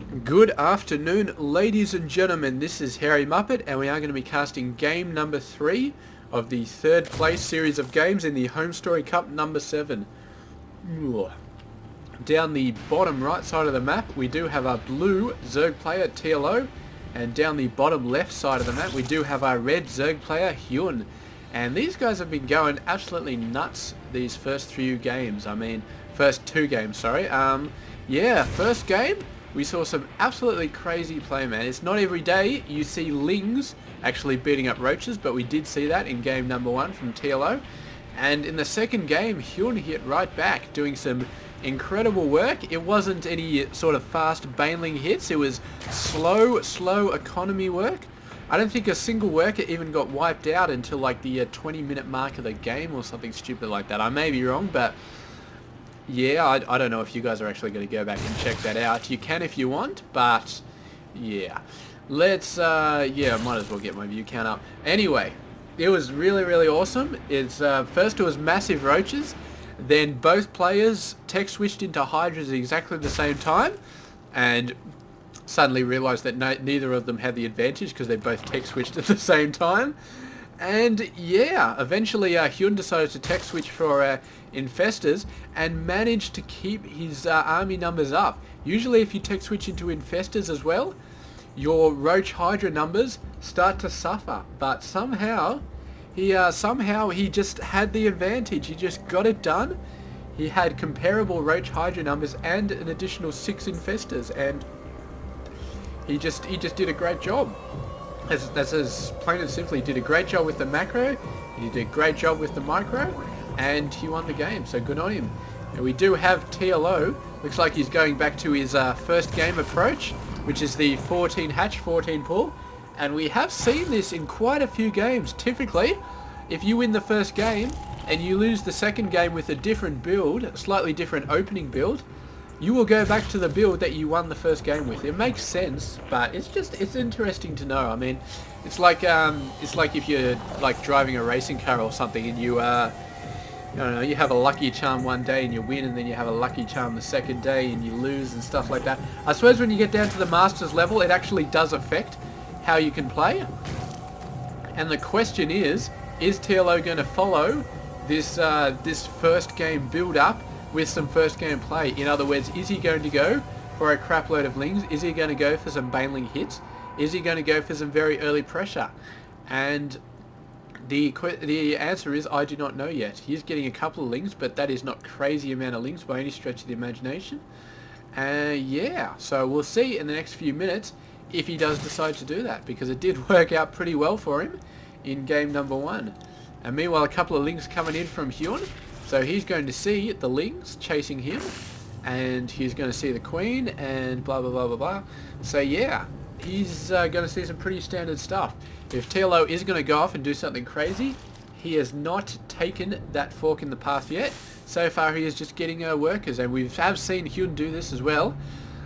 Good afternoon, ladies and gentlemen. This is Harry Muppet, and we are going to be casting game number 3 of the third place series of games in the HomeStory Cup number 7. Down the bottom right side of the map, we do have our blue Zerg player TLO, and down the bottom left side of the map, we do have our red Zerg player HyuN. And these guys have been going absolutely nuts these first two games. First game. We saw some absolutely crazy play, man. It's not every day you see Lings actually beating up Roaches, but we did see that in game number 1 from TLO. And in the second game, HyuN hit right back, doing some incredible work. It wasn't any sort of fast baneling hits. It was slow economy work. I don't think a single worker even got wiped out until like the 20-minute mark of the game or something stupid like that. I may be wrong, but yeah, I don't know if you guys are actually going to go back and check that out. You can if you want, but yeah. Let's, might as well get my view count up. Anyway, it was really awesome. It's first it was massive Roaches, then both players tech switched into Hydras at exactly the same time, and suddenly realised that neither of them had the advantage because they both tech switched at the same time. And yeah, eventually HyuN decided to tech switch for Infestors and managed to keep his army numbers up. Usually if you tech switch into Infestors as well, your Roach Hydra numbers start to suffer. But somehow he just had the advantage. He just got it done. He had comparable Roach Hydra numbers and an additional 6 Infestors, and he just did a great job. That's as plain and simply, did a great job with the macro, he did a great job with the micro, and he won the game, so good on him. And we do have TLO, looks like he's going back to his first game approach, which is the 14 hatch, 14 pull, and we have seen this in quite a few games. Typically, if you win the first game, and you lose the second game with a different build, a slightly different opening build, you will go back to the build that you won the first game with. It makes sense, but it's interesting to know. I mean, it's like if you're like driving a racing car or something, and you I don't know, you have a lucky charm one day and you win, and then you have a lucky charm the second day and you lose and stuff like that. I suppose when you get down to the Masters level, it actually does affect how you can play. And the question is TLO going to follow this first game build up with some first game play? In other words, is he going to go for a crap load of Lings? Is he going to go for some baneling hits? Is he going to go for some very early pressure? And the answer is, I do not know yet. He's getting a couple of Lings, but that is not crazy amount of Lings by any stretch of the imagination. Yeah, so we'll see in the next few minutes if he does decide to do that, because it did work out pretty well for him in game number 1. And meanwhile, a couple of Lings coming in from HyuN. So he's going to see the Lings chasing him, and he's going to see the Queen, and blah blah blah blah blah. So yeah, he's going to see some pretty standard stuff. If TLO is going to go off and do something crazy, he has not taken that fork in the path yet. So far he is just getting workers, and we have seen HyuN do this as well.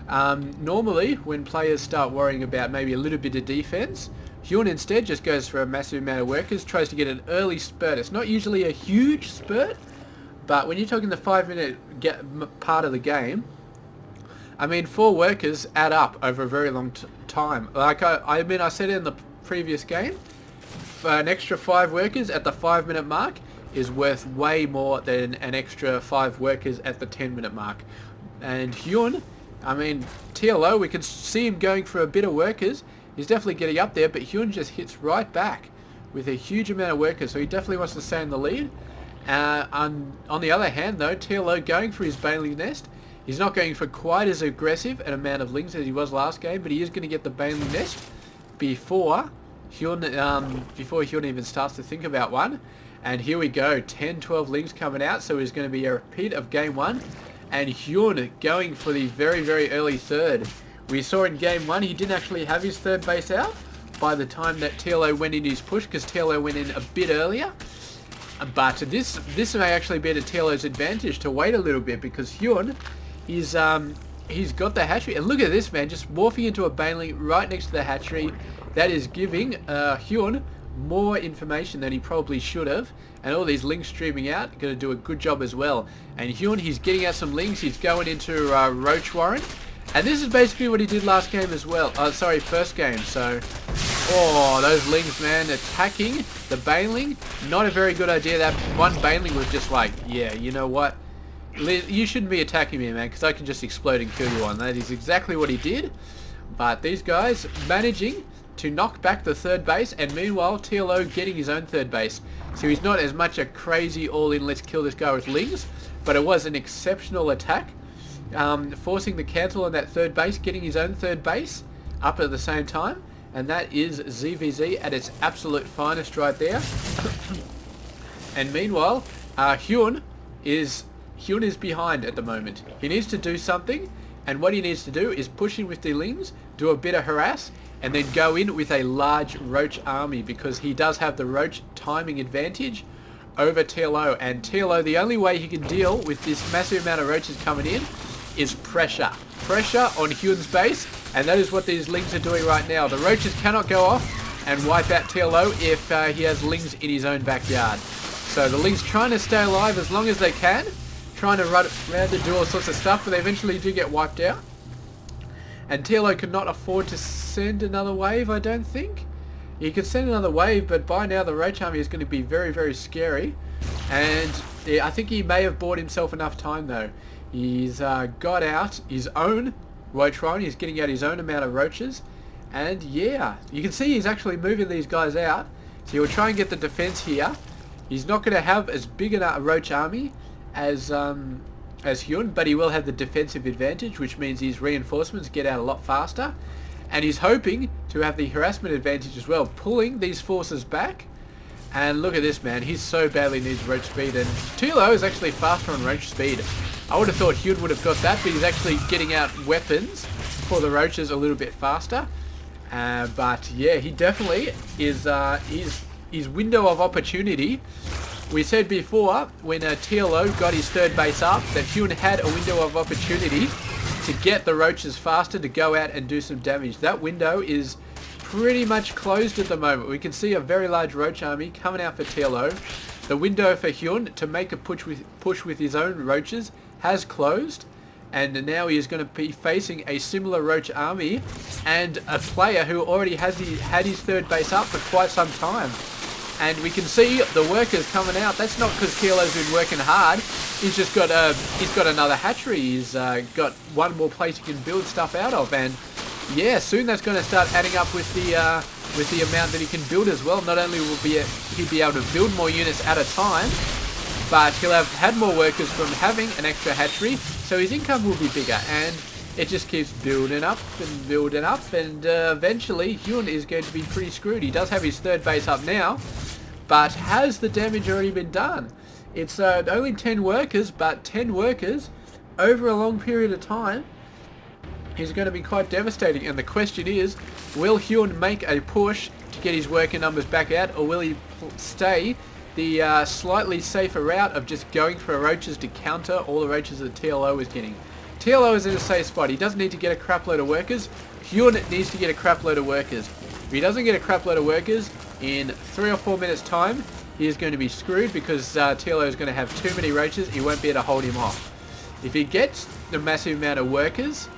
Normally, when players start worrying about maybe a little bit of defense, HyuN instead just goes for a massive amount of workers, tries to get an early spurt. It's not usually a huge spurt, but when you're talking the 5-minute part of the game, I mean, 4 workers add up over a very long time. Like I said in the previous game, an extra 5 workers at the 5-minute mark is worth way more than an extra 5 workers at the 10-minute mark. And HyuN, I mean, TLO, we can see him going for a bit of workers. He's definitely getting up there, but HyuN just hits right back with a huge amount of workers, so he definitely wants to stay in the lead. On the other hand, though, TLO going for his baneling nest. He's not going for quite as aggressive an amount of Lings as he was last game, but he is going to get the baneling nest before HyuN even starts to think about one. And here we go, 10-12 Lings coming out, so it's going to be a repeat of game 1. And HyuN going for the very early third. We saw in game 1 he didn't actually have his third base out by the time that TLO went in his push, because TLO went in a bit earlier. But this may actually be to TLO's advantage to wait a little bit, because HyuN, he's got the hatchery, and look at this, man, just morphing into a baneling right next to the hatchery. That is giving HyuN more information than he probably should have, and all these Lings streaming out going to do a good job as well. And HyuN, he's getting out some Lings, he's going into Roach Warren, And this is basically what he did last game as well. Sorry, first game. So, oh, those lings, man, attacking the Baneling. Not a very good idea. That one Baneling was just like, yeah, you know what? You shouldn't be attacking me, man, because I can just explode and kill you on. That is exactly what he did. But these guys managing to knock back the third base, and meanwhile TLO getting his own third base. So he's not as much a crazy all-in let's kill this guy with lings, but it was an exceptional attack, forcing the cancel on that third base, getting his own third base up at the same time, and that is ZVZ at its absolute finest right there. And meanwhile, HyuN is behind at the moment. He needs to do something, and what he needs to do is push in with the lings, do a bit of harass, and then go in with a large roach army, because he does have the roach timing advantage over TLO. And TLO, the only way he can deal with this massive amount of roaches coming in is pressure. Pressure on HyuN's base, and that is what these lings are doing right now. The roaches cannot go off and wipe out TLO if he has lings in his own backyard. So the lings trying to stay alive as long as they can, trying to run around and do all sorts of stuff, but they eventually do get wiped out. And TLO could not afford to send another wave, I don't think. He could send another wave, but by now the roach army is going to be very, very scary. And yeah, I think he may have bought himself enough time though. He's got out his own roach run. He's getting out his own amount of roaches. And yeah, you can see he's actually moving these guys out. So he'll try and get the defense here. He's not going to have as big a roach army as HyuN, but he will have the defensive advantage, which means his reinforcements get out a lot faster. And he's hoping to have the harassment advantage as well, pulling these forces back. And look at this, man, he so badly needs roach speed, and TLO is actually faster on roach speed. I would have thought HyuN would have got that, but he's actually getting out weapons for the roaches a little bit faster. But yeah, he definitely is his window of opportunity. We said before, when TLO got his third base up, that HyuN had a window of opportunity to get the roaches faster, to go out and do some damage. That window is pretty much closed at the moment. We can see a very large roach army coming out for TLO. The window for HyuN to make a push with his own roaches has closed, and now he is going to be facing a similar roach army and a player who already had his third base up for quite some time. And we can see the workers coming out. That's not because TLO's been working hard. He's just got another hatchery. He's got one more place he can build stuff out of, and yeah, soon that's going to start adding up with the amount that he can build as well. Not only will he be able to build more units at a time, but he'll have had more workers from having an extra hatchery, so his income will be bigger, and it just keeps building up and building up, and eventually HyuN is going to be pretty screwed. He does have his third base up now, but has the damage already been done? It's only 10 workers, but 10 workers over a long period of time is going to be quite devastating. And the question is, will HyuN make a push to get his worker numbers back out, or will he stay the slightly safer route of just going for roaches to counter all the roaches that TLO is getting? TLO is in a safe spot. He doesn't need to get a crap load of workers. HyuN needs to get a crap load of workers. If he doesn't get a crap load of workers in 3 or 4 minutes time, he is going to be screwed, because TLO is going to have too many roaches. He won't be able to hold him off. If he gets the massive amount of workers,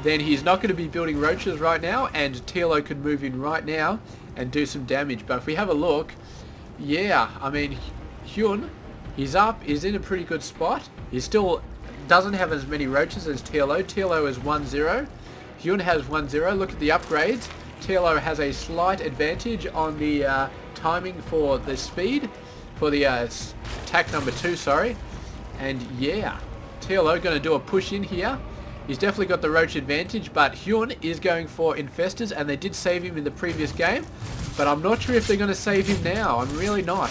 then he's not going to be building roaches right now, and TLO could move in right now and do some damage. But if we have a look, yeah, I mean, HyuN, he's up, he's in a pretty good spot. He still doesn't have as many roaches as TLO. TLO is 1-0. HyuN has 1-0. Look at the upgrades. TLO has a slight advantage on the timing for the speed, for the attack number 2, sorry. And yeah, TLO going to do a push in here. He's definitely got the roach advantage, but HyuN is going for infestors, and they did save him in the previous game, but I'm not sure if they're going to save him now. I'm really not.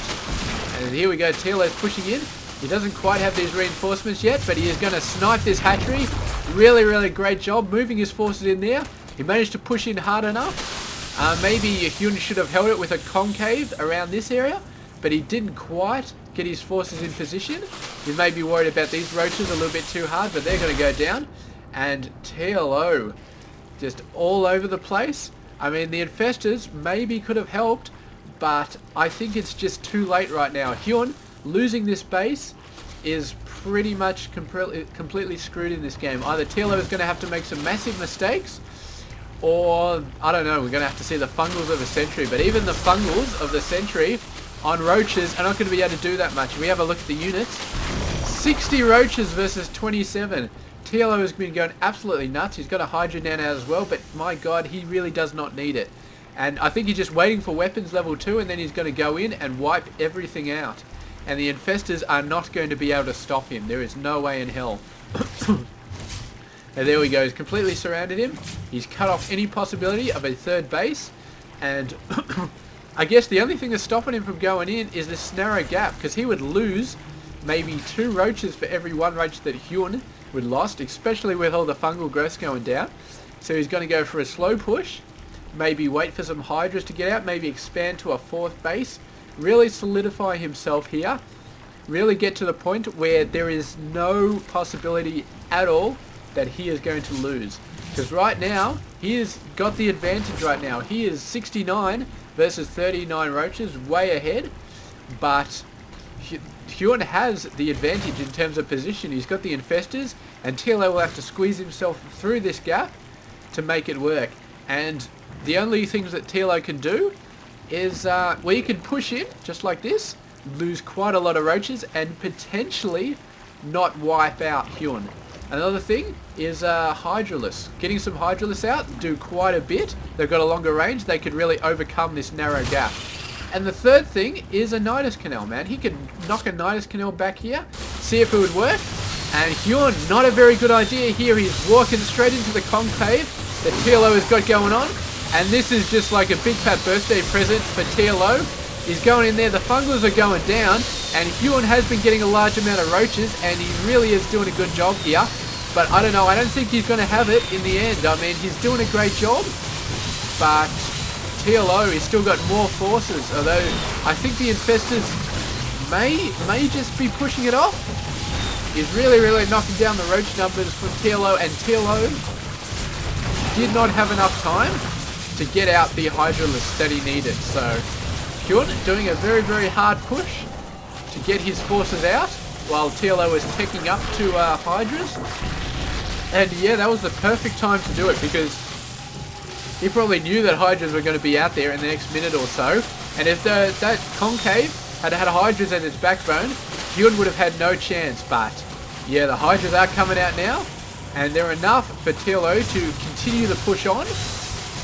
And here we go, TLO's pushing in. He doesn't quite have these reinforcements yet, but he is going to snipe this hatchery. Really, really great job moving his forces in there. He managed to push in hard enough. Maybe HyuN should have held it with a concave around this area, but he didn't quite get his forces in position. He may be worried about these roaches a little bit too hard, but they're going to go down. And TLO just all over the place. I mean, the infestors maybe could have helped, but I think it's just too late right now. HyuN losing this base is pretty much completely screwed in this game. Either TLO is going to have to make some massive mistakes, or, I don't know, we're going to have to see the fungals of the century. But even the fungals of the century on roaches are not going to be able to do that much. We have a look at the units. 60 roaches versus 27. TLO has been going absolutely nuts. He's got a Hydra now as well, but my god, he really does not need it. And I think he's just waiting for weapons level 2, and then he's going to go in and wipe everything out. And the infestors are not going to be able to stop him. There is no way in hell. And there we go. He's completely surrounded him. He's cut off any possibility of a third base. And I guess the only thing that's stopping him from going in is this narrow gap, because he would lose maybe 2 roaches for every 1 roach that HyuN would lost, especially with all the fungal growths going down. So he's going to go for a slow push, maybe wait for some hydras to get out, maybe expand to a 4th base, really solidify himself here, really get to the point where there is no possibility at all that he is going to lose. Because right now, he has got the advantage right now. He is 69 versus 39 roaches, way ahead, but HyuN has the advantage in terms of position. He's got the infestors, and TLO will have to squeeze himself through this gap to make it work. And the only things that TLO can do is, well, you can push in, just like this, lose quite a lot of roaches, and potentially not wipe out HyuN. Another thing is Hydralis. Getting some Hydralis out, do quite a bit. They've got a longer range, they could really overcome this narrow gap. And the third thing is a Nidus Canal, man. He could knock a Nidus Canal back here, see if it would work. And HyuN, not a very good idea here. He's walking straight into the concave that TLO has got going on. And this is just like a big fat birthday present for TLO. He's going in there, the fungals are going down, and HyuN has been getting a large amount of roaches, and he really is doing a good job here. But I don't know, I don't think he's going to have it in the end. I mean, he's doing a great job, but TLO has still got more forces, although I think the infestors may just be pushing it off. He's really knocking down the roach numbers from TLO, and TLO did not have enough time to get out the Hydralis that he needed. So HyuN doing a very hard push to get his forces out, while TLO is teching up to Hydras. And yeah, that was the perfect time to do it, because he probably knew that Hydras were going to be out there in the next minute or so. And if that concave had Hydras as its backbone, HyuN would have had no chance. But yeah, the Hydras are coming out now, and they're enough for TLO to continue the push on.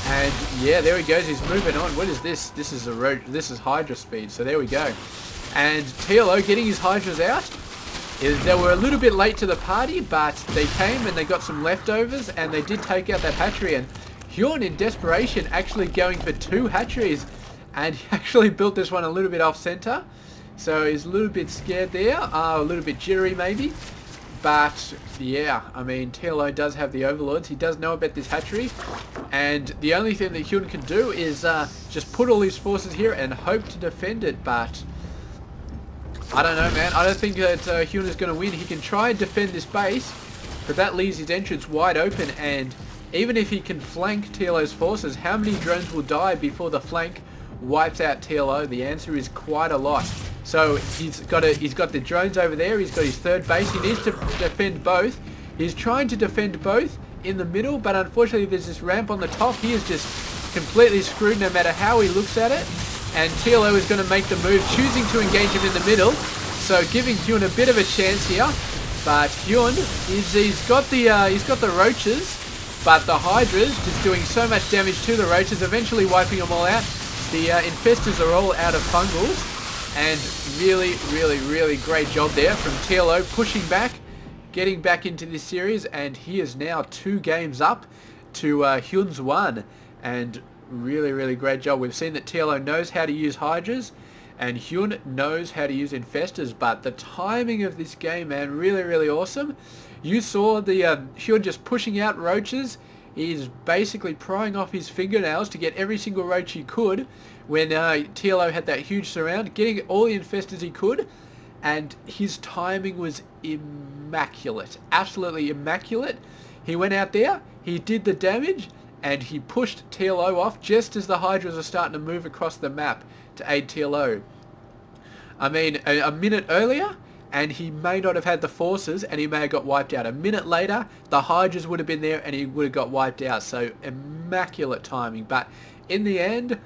And yeah, there he goes. He's moving on. What is this? This is Hydra speed. So there we go. And TLO getting his Hydras out. They were a little bit late to the party, but they came and they got some leftovers, and they did take out that hatchery. And HyuN, in desperation, actually going for 2 hatcheries, and he actually built this one a little bit off center. So he's a little bit scared there, a little bit jittery maybe. But yeah, I mean, TLO does have the overlords. He does know about this hatchery, and the only thing that HyuN can do is just put all his forces here and hope to defend it. But I don't know, man. I don't think that HyuN is going to win. He can try and defend this base, but that leaves his entrance wide open. And even if he can flank TLO's forces, how many drones will die before the flank wipes out TLO? The answer is quite a lot. So he's got the drones over there. He's got his 3rd base. He needs to defend both. He's trying to defend both in the middle, but unfortunately there's this ramp on the top. He is just completely screwed no matter how he looks at it. And TLO is going to make the move, choosing to engage him in the middle, so giving HyuN a bit of a chance here. But HyuN he's got the roaches, but the Hydras just doing so much damage to the roaches, eventually wiping them all out. The infestors are all out of fungals, and really great job there from TLO, pushing back, getting back into this series, and he is now 2 games up to HyuN's 1, and really great job. We've seen that TLO knows how to use Hydras, and HyuN knows how to use infestors, but the timing of this game, man, really awesome. You saw the HyuN just pushing out roaches. He's basically prying off his fingernails to get every single roach he could when TLO had that huge surround, getting all the infestors he could, and his timing was immaculate, absolutely immaculate. He went out there, he did the damage, and he pushed TLO off just as the Hydras are starting to move across the map to aid TLO. I mean, a minute earlier, and he may not have had the forces, and he may have got wiped out. A minute later, the Hydras would have been there, and he would have got wiped out. So immaculate timing. But in the end,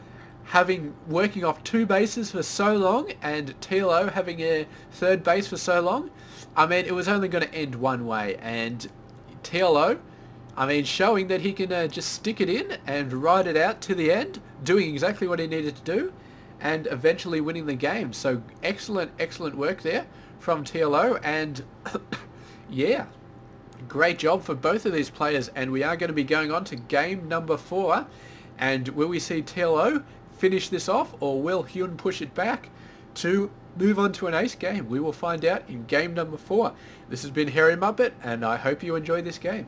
working off 2 bases for so long, and TLO having a 3rd base for so long, I mean, it was only going to end one way. And TLO, I mean, showing that he can just stick it in and ride it out to the end, doing exactly what he needed to do, and eventually winning the game. So excellent work there from TLO, and yeah, great job for both of these players. And we are going to be going on to game number 4, and will we see TLO finish this off, or will HyuN push it back to move on to an ace game? We will find out in game number 4. This has been Hairy Muppet, and I hope you enjoy this game.